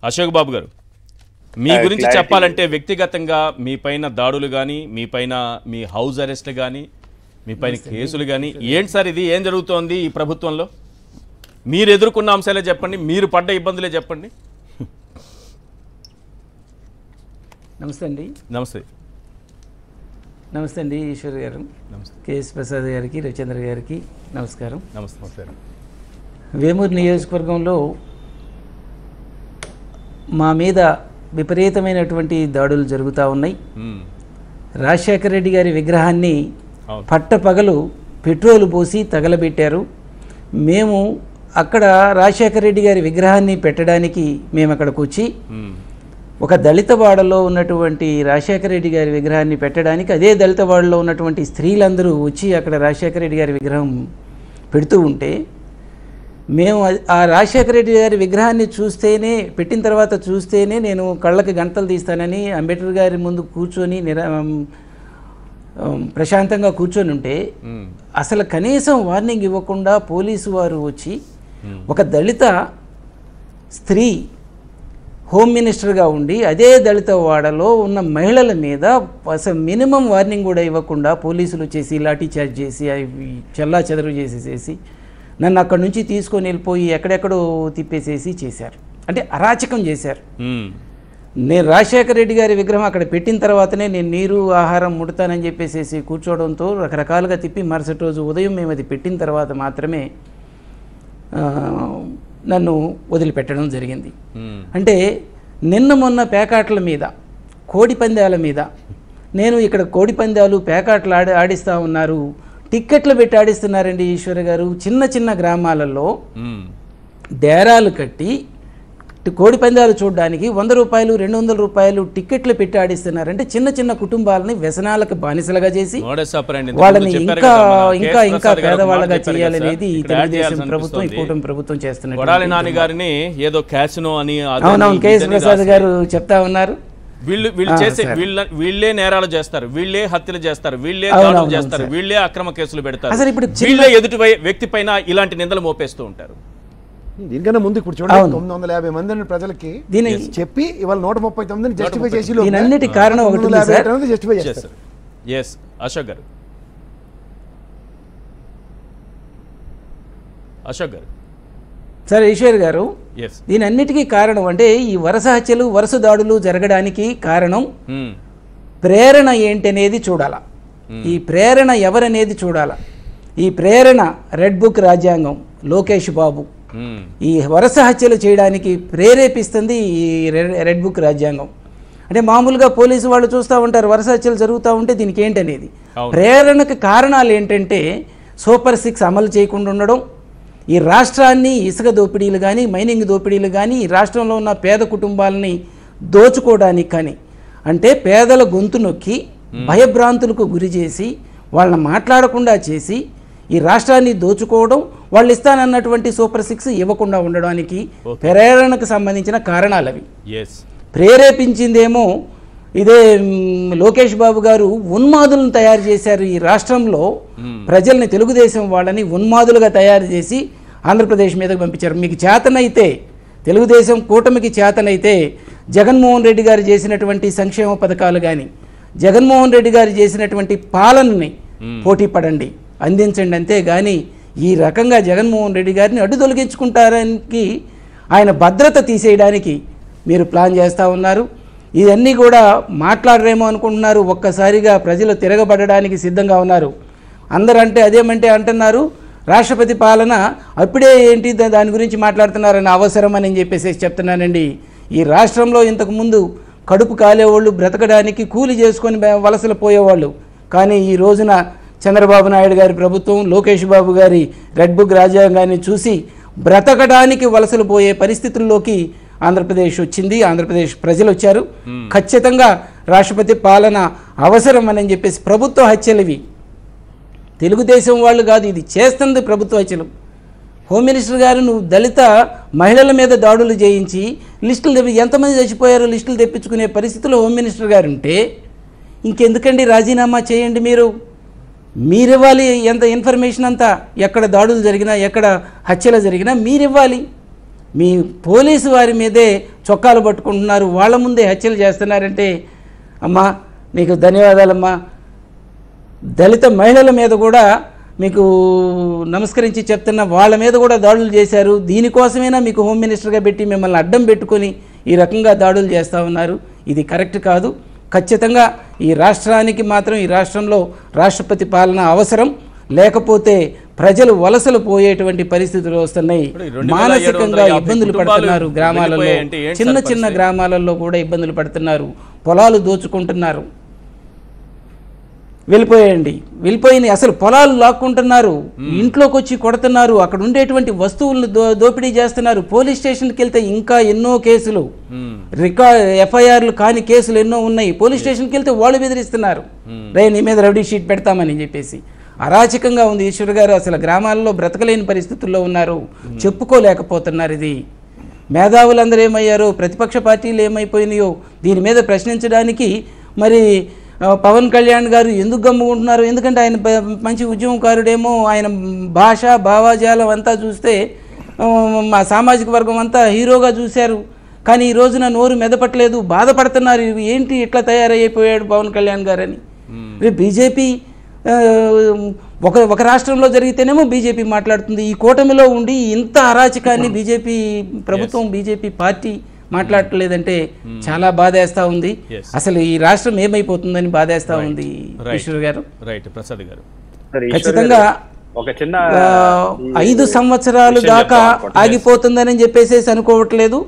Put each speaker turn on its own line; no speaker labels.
అశోక్ బాబు గారు, మీ గురించి చెప్పాలంటే వ్యక్తిగతంగా మీ పైన దాడులు కానీ, మీ పైన మీ హౌస్ అరెస్ట్లు కానీ, మీ పైన కేసులు కానీ, ఏంటి సార్ ఇది? ఏం జరుగుతోంది ఈ ప్రభుత్వంలో? మీరు ఎదుర్కొన్న అంశాలే చెప్పండి, మీరు పడ్డ ఇబ్బందులే చెప్పండి.
నమస్తే అండి.
నమస్తే.
నమస్తే అండి ఈశ్వర్ గారు, కేఎస్ ప్రసాద్ గారికి, రవిచంద్ర గారికి నమస్కారం.
నమస్కారం.
వేమూరు నియోజకవర్గంలో మా మీద విపరీతమైనటువంటి దాడులు జరుగుతూ ఉన్నాయి. రాజశేఖర రెడ్డి గారి విగ్రహాన్ని పట్టపగలు పెట్రోలు పోసి తగలబెట్టారు. మేము అక్కడ రాజశేఖర రెడ్డి గారి విగ్రహాన్ని పెట్టడానికి మేము అక్కడికి వచ్చి ఒక దళిత వాడలో ఉన్నటువంటి రాజశేఖర రెడ్డి గారి విగ్రహాన్ని పెట్టడానికి అదే దళిత వాడలో ఉన్నటువంటి స్త్రీలందరూ వచ్చి అక్కడ రాజశేఖర రెడ్డి గారి విగ్రహం పెడుతూ ఉంటే మేము ఆ రాజశేఖర రెడ్డి గారి విగ్రహాన్ని చూస్తేనే, పెట్టిన తర్వాత చూస్తేనే నేను కళ్ళకి గంటలు తీస్తానని అంబేద్కర్ గారి ముందు కూర్చొని ప్రశాంతంగా కూర్చొని ఉంటే అసలు కనీసం వార్నింగ్ ఇవ్వకుండా పోలీసు వారు వచ్చి ఒక దళిత స్త్రీ హోమ్ మినిస్టర్గా ఉండి అదే దళిత వాడలో ఉన్న మహిళల మీద అసలు మినిమం వార్నింగ్ కూడా ఇవ్వకుండా పోలీసులు చేసి లాఠీ చార్జ్ చేసి అవి చెల్లా చెదరు చేసేసేసి నన్ను అక్కడి నుంచి తీసుకొని వెళ్ళిపోయి ఎక్కడెక్కడో తిప్పేసేసి చేశారు. అంటే అరాచకం చేశారు. నేను రాజశేఖర రెడ్డి గారి విగ్రహం అక్కడ పెట్టిన తర్వాతనే నేను నీరు ఆహారం ముడతానని చెప్పేసి కూర్చోవడంతో రకరకాలుగా తిప్పి మరుసటి రోజు ఉదయం మేము అది పెట్టిన తర్వాత మాత్రమే నన్ను వదిలిపెట్టడం జరిగింది. అంటే నిన్న మొన్న పేకాట్ల మీద, కోడి పందాల మీద, నేను ఇక్కడ కోడి పందాలు పేకాట్లు ఆడిస్తూ ఉన్నారు, టిక్కెట్లు పెట్టి ఆడిస్తున్నారండి ఈశ్వర్ గారు. చిన్న చిన్న గ్రామాలలో డేరాలు కట్టి కోడి పందాలు చూడడానికి 100 రూపాయలు 200 రూపాయలు టిక్కెట్లు పెట్టి ఆడిస్తున్నారంటే చిన్న చిన్న కుటుంబాలని వ్యసనాలకు బానిసలుగా చేసి వాళ్ళని ఇంకా ఇంకా ఇంకా పేదవాళ్ళగా చేయాలనేది ఈ తెలుగుదేశం ప్రభుత్వం, ఈ కూటమి ప్రభుత్వం చేస్తున్నారు. అవునవును, కేఎస్ ప్రసాద్ గారు చెప్తా ఉన్నారు.
వీళ్ళే నేరాలు చేస్తారు, వీళ్ళే హత్యలు చేస్తారు, వీళ్ళే దాడులు చేస్తారు, వీళ్ళే అక్రమ కేసులు పెడతారు,
అసలు ఇప్పుడు
వీళ్ళే ఎదుటి వ్యక్తి పైన ఇలాంటి నిందలు మోపేస్తూ ఉంటారు.
దీనికన్నా ముందు ఇప్పుడు చూడండి, 950 మంది ప్రజలకి చెప్పి ఇవాళ 139 జస్టిఫై చేసి
దీనన్నిటి కారణం ఒకటి
జస్టిఫై చేస్తారు.
అశోక్ గారు, అశోక్ గారు,
సార్ ఈశ్వర్ గారు, దీని అన్నిటికీ కారణం అంటే ఈ వరుస హత్యలు, వరుస దాడులు జరగడానికి కారణం ప్రేరణ ఏంటనేది చూడాల. ఈ ప్రేరణ ఎవరనేది చూడాల. ఈ ప్రేరణ రెడ్ బుక్ రాజ్యాంగం, లోకేష్ బాబు ఈ వరుస హత్యలు చేయడానికి ప్రేరేపిస్తుంది ఈ రెడ్ బుక్ రాజ్యాంగం. అంటే మామూలుగా పోలీసు వాళ్ళు చూస్తూ ఉంటారు వరుస హత్యలు జరుగుతూ ఉంటే దీనికి ఏంటనేది. ప్రేరణకు కారణాలు ఏంటంటే సూపర్ 6 అమలు చేయకుండా ఉండడం, ఈ రాష్ట్రాన్ని ఇసుక దోపిడీలు కానీ, మైనింగ్ దోపిడీలు కానీ, ఈ రాష్ట్రంలో ఉన్న పేద కుటుంబాలని దోచుకోవడానికి కానీ, అంటే పేదల గొంతు నొక్కి భయభ్రాంతులకు గురి చేసి వాళ్ళని మాట్లాడకుండా చేసి ఈ రాష్ట్రాన్ని దోచుకోవడం, వాళ్ళు ఇస్తానన్నటువంటి సూపర్ 6 ఇవ్వకుండా ఉండడానికి ప్రేరణకు సంబంధించిన కారణాలు అవి. ప్రేరేపించిందేమో ఇదే లోకేష్ బాబు గారు ఉన్మాదులను తయారు చేశారు. ఈ రాష్ట్రంలో ప్రజల్ని, తెలుగుదేశం వాళ్ళని ఉన్మాదులుగా తయారు చేసి ఆంధ్రప్రదేశ్ మీదకి పంపించారు. మీకు చేతనైతే, తెలుగుదేశం కూటమికి చేతనైతే జగన్మోహన్ రెడ్డి గారు చేసినటువంటి సంక్షేమ పథకాలు కానీ, జగన్మోహన్ రెడ్డి గారు చేసినటువంటి పాలనని పోటీ పడండి, అందించండి. అంతేగాని ఈ రకంగా జగన్మోహన్ రెడ్డి గారిని అడ్డు తొలగించుకుంటానికి, ఆయన భద్రత తీసేయడానికి మీరు ప్లాన్ చేస్తూ ఉన్నారు. ఇవన్నీ కూడా మాట్లాడరేమో అనుకుంటున్నారు. ఒక్కసారిగా ప్రజలు తిరగబడడానికి సిద్ధంగా ఉన్నారు. అందరంటే అదేమంటే అంటున్నారు రాష్ట్రపతి పాలన అప్పుడే ఏంటి దాని గురించి మాట్లాడుతున్నారని అవసరం అని చెప్పేసి చెప్తున్నానండి. ఈ రాష్ట్రంలో ఇంతకుముందు కడుపు కాలేవాళ్ళు, బ్రతకడానికి కూలి చేసుకొని వలసలు పోయేవాళ్ళు. కానీ ఈ రోజున చంద్రబాబు నాయుడు గారి ప్రభుత్వం, లోకేష్ బాబు గారి రెడ్ బుక్ రాజ్యాంగాన్ని చూసి బ్రతకడానికి వలసలు పోయే పరిస్థితుల్లోకి ఆంధ్రప్రదేశ్ వచ్చింది. ఆంధ్రప్రదేశ్ ప్రజలు వచ్చారు. ఖచ్చితంగా రాష్ట్రపతి పాలన అవసరం అని చెప్పేసి ప్రభుత్వ హత్యలు ఇవి, తెలుగుదేశం వాళ్ళు కాదు, ఇది చేస్తుంది ప్రభుత్వ హత్యలు. హోమ్ మినిస్టర్ గారు నువ్వు దళిత మహిళల మీద దాడులు చేయించి లిస్టులు ఎంతమంది చచ్చిపోయారో లిస్టులు తెప్పించుకునే పరిస్థితుల్లో హోమ్ మినిస్టర్ గారు ఉంటే ఇంకెందుకండి రాజీనామా చేయండి. మీరివ్వాలి ఎంత ఇన్ఫర్మేషన్ అంతా, ఎక్కడ దాడులు జరిగినా, ఎక్కడ హత్యలు జరిగినా మీరివ్వాలి. మీ పోలీసు వారి మీదే చొక్కాలు పట్టుకుంటున్నారు, వాళ్ళ ముందే హత్యలు చేస్తున్నారంటే అమ్మా మీకు ధన్యవాదాలమ్మా. దళిత మహిళల మీద కూడా మీకు నమస్కరించి చెప్తున్నా, వాళ్ళ మీద కూడా దాడులు చేశారు. దీనికోసమైనా మీకు హోమ్ మినిస్టర్గా పెట్టి మిమ్మల్ని అడ్డం పెట్టుకొని ఈ రకంగా దాడులు చేస్తూ ఉన్నారు. ఇది కరెక్ట్ కాదు. ఖచ్చితంగా ఈ రాష్ట్రానికి మాత్రం ఈ రాష్ట్రంలో రాష్ట్రపతి పాలన అవసరం, లేకపోతే ప్రజలు వలసలు పోయేటువంటి పరిస్థితులు వస్తున్నాయి. మానసికంగా ఇబ్బందులు పడుతున్నారు. గ్రామాలలో చిన్న చిన్న గ్రామాలలో కూడా ఇబ్బందులు పడుతున్నారు. పొలాలు దోచుకుంటున్నారు. వెళ్ళిపోయినాయి అసలు పొలాలు లాక్కుంటున్నారు, ఇంట్లోకి వచ్చి కొడుతున్నారు, అక్కడ ఉండేటువంటి వస్తువులను దోపిడీ చేస్తున్నారు. పోలీస్ స్టేషన్కి వెళ్తే ఇంకా ఎన్నో కేసులు, ఎఫ్ఐఆర్లు కాని కేసులు ఎన్నో ఉన్నాయి. పోలీస్ స్టేషన్కి వెళ్తే వాళ్ళు బెదిరిస్తున్నారు, రే నీ మీద రౌడీ షీట్ పెడతామని చెప్పేసి. అరాచకంగా ఉంది. ఈశ్వర్ గారు అసలు గ్రామాల్లో బ్రతకలేని పరిస్థితుల్లో ఉన్నారు, చెప్పుకోలేకపోతున్నారు. ఇది మేధావులందరూ ఏమయ్యారో, ప్రతిపక్ష పార్టీలు ఏమైపోయినాయో దీని మీద ప్రశ్నించడానికి మరి పవన్ కళ్యాణ్ గారు ఎందుకు గమ్ముకుంటున్నారు? ఎందుకంటే ఆయన మంచి ఉద్యమకారుడేమో, ఆయన భాష భావాజాలం అంతా చూస్తే మా సామాజిక వర్గం అంతా హీరోగా చూశారు. కానీ ఈ రోజున నోరు మెదపట్లేదు, బాధపడుతున్నారు. ఏంటి ఇట్లా తయారైపోయాడు పవన్ కళ్యాణ్ గారని. రేపు బీజేపీ ఒక రాష్ట్రంలో జరిగితేనేమో బీజేపీ మాట్లాడుతుంది. ఈ కూటమిలో ఉండి ఇంత అరాచకాన్ని బీజేపీ ప్రభుత్వం, బీజేపీ పార్టీ మాట్లాడలేదంటే చాలా బాధేస్తా ఉంది. అసలు ఈ రాష్ట్రం ఏమైపోతుందని బాధేస్తా ఉంది ఈశ్వర్ గారు.
ప్రసాద్ గారు
ఖచ్చితంగా
ఒక చిన్న
5 సంవత్సరాలు దాకా ఆగిపోతుందని చెప్పేసి అనుకోవట్లేదు.